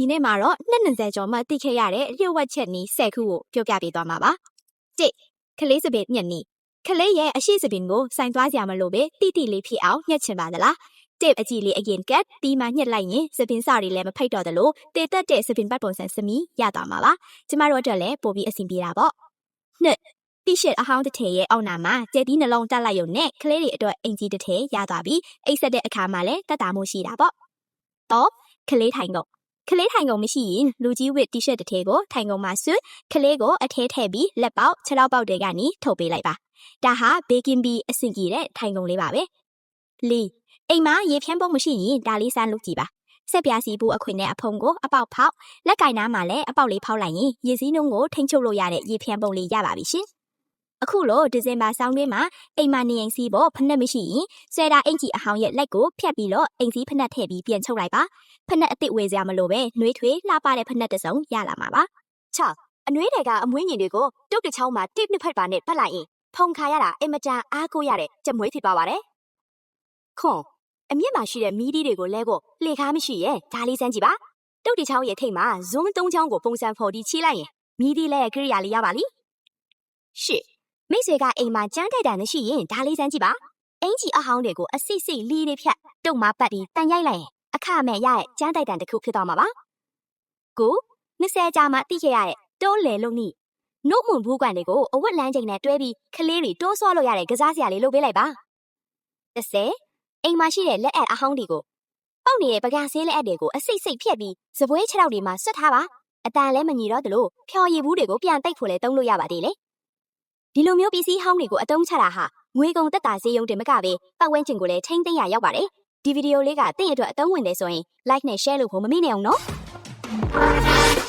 ဒီနေ့မှာတော့20ကျော်မှသိခဲ့ရတဲ့လျှို့ဝှက်ချက်နည်း10ခုကိုပြောပြပေးသွားမှာပါ။1ကလေးစပင်ညက်နည်းကလေးရဲ့အရှိစပင်ကိုစိုင်သွားစရာမလိုပဲတိတိလေးဖြစ်အောင်ညှက်ချင်ပါသလား။တစ်အကြည့်လေးအရင်ကတ်ပြီးမှညှက်လိုက်ရင်စပင်စတွေလည်းမဖိတ်တော့သလိုတေတက်တဲ့စပင်ပတ်ပုံစံစမီရသွားမှာပါ။ကျမတို့အတွက်လည်းပိုပြီးအဆင်ပြေတာပေါ့။2တိရှစ်အဟောင်းတစ်ထည်ရဲ့အောက်နာမှာကျဲသီးနှလုံးတက်လိုက်ရုံနဲ့ကလေးတွေအတွက်အင်ကြီးတစ်ထည်ရသွားပြီးအိတ်ဆက်တဲ့အခါမှာလည်းတက်တာမှုရှိတာပေါ့။တော့ကလေးထိုင်ကုန်ကလေးထိုင်ကုန်မရှိရင်လူကြီးဝစ်တီရှပ်တစ်ထည်ကိုထိုင်ကုန်မှာဆွကလေးကိုအထဲထည့်ပြီးလက်ပေါက်ခြေထောက်ပေါက်တွေကနေထုတ်ပေးလိုက်ပါဒါဟာဘေကင်ဘီအဆင့်ကြီးတဲ့ထိုင်ကုန်လေးပါပဲ၄အိမ်မှာရေဖြန်းပုံမရှိရင်ဒါလေးစမ်းလုပ်ကြည့်ပါဆက်ပြားစီဘူးအခွင့်နဲ့အဖုံကိုအပေါက်ဖောက်လက်ကင်နားမှာလည်းအပေါက်လေးဖောက်လိုက်ရင်ရေစည်းနှုံးကိုထိန်းချုပ်လို့ရတဲ့ရေဖြန်းပုံလေးရပါပြီရှင်အခုလိုဒီဇင်ဘာဆောင်းတွင်းမှာအိမ်မှာနေရင်စီးဖို့ဖက်နှက်မရှိရင်ဆွဲတာအင်ကြီးအဟောင်းရဲ့လက်ကိုဖြတ်ပြီးတော့အိမ်စီးဖက်နှက်ထည့်ပြီးပြန်ချုပ်လိုက်ပါဖက်နှက်အစ်စ်ဝေစရာမလိုပဲနှွေးထွေးလှပတဲ့ဖက်နှက်တစ်စုံရလာမှာပါ6အနှွေးတွေကအမွှေးညင်တွေကိုတုတ်တစ်ချောင်းမှာတစ်နှစ်ဖက်ပါနဲ့ဖက်လိုက်ရင်ဖုံခါရတာအင်မတန်အားကိုးရတဲ့ကြက်မွေးဖြစ်သွားပါတယ်ခွန်အမြင့်မှာရှိတဲ့မီးဒီတွေကိုလဲဖို့လှေကားမရှိရဲ့ဒါလေးစမ်းကြည့်ပါတုတ်တစ်ချောင်းရဲ့ထိပ်မှာဇွန်း3ချောင်းကိုပုံစံဖော်ပြီးချိလိုက်ရင်မီးဒီလဲကိရိယာလေးရပါလိ8မိတ်ဆွေကအိမ်မှာကြမ်းတိုက်တာမရှိရင်ဒါလေးစမ်းကြည့်ပါအင်ကြီးအဟောင်းတွေကိုအစိစိလီးလေးဖြတ်တုတ်မှာပတ်ပြီးတန်ရိုက်လိုက်ရင်အခမဲ့ရရဲ့ကြမ်းတိုက်တန်တစ်ခုဖြစ်သွားမှာပါကို20ကြာမှတိခဲ့ရတဲ့တိုးလေလုံးနိနှုတ်မွန်ဘူးကွန်တွေကိုအဝတ်လန်းချိန်နဲ့တွဲပြီးခလေးတွေတိုးဆွားလို့ရတဲ့ကစားစရာလေးလုပ်ပေးလိုက်ပါ30အိမ်မှာရှိတဲ့လက်အပ်အဟောင်းတွေကိုပေါက်နေတဲ့ပကံဆေးလက်အပ်တွေကိုအစိစိဖြက်ပြီးစပွဲခြေထောက်တွေမှာဆွတ်ထားပါအတန်လည်းမညီတော့သလိုဖျော်ရည်ဘူးတွေကိုပြန်တိတ်ဖို့လဲတုံးလို့ရပါသေးလေဒီလိုမျိုးပစ္စည်းဟောင်းတွေကိုအတုံးချတာဟာငွေကုန်သက်သာဈေးရုံတင်မကပဲပတ်ဝန်းကျင်ကိုလည်းထိမ့်သိမ်းရရောက်ပါတယ်ဒီဗီဒီယိုလေးကတင့်အတွက်အသုံးဝင်တယ်ဆိုရင် like နဲ့ share လို့ကိုမမေ့နဲ့အောင်နော်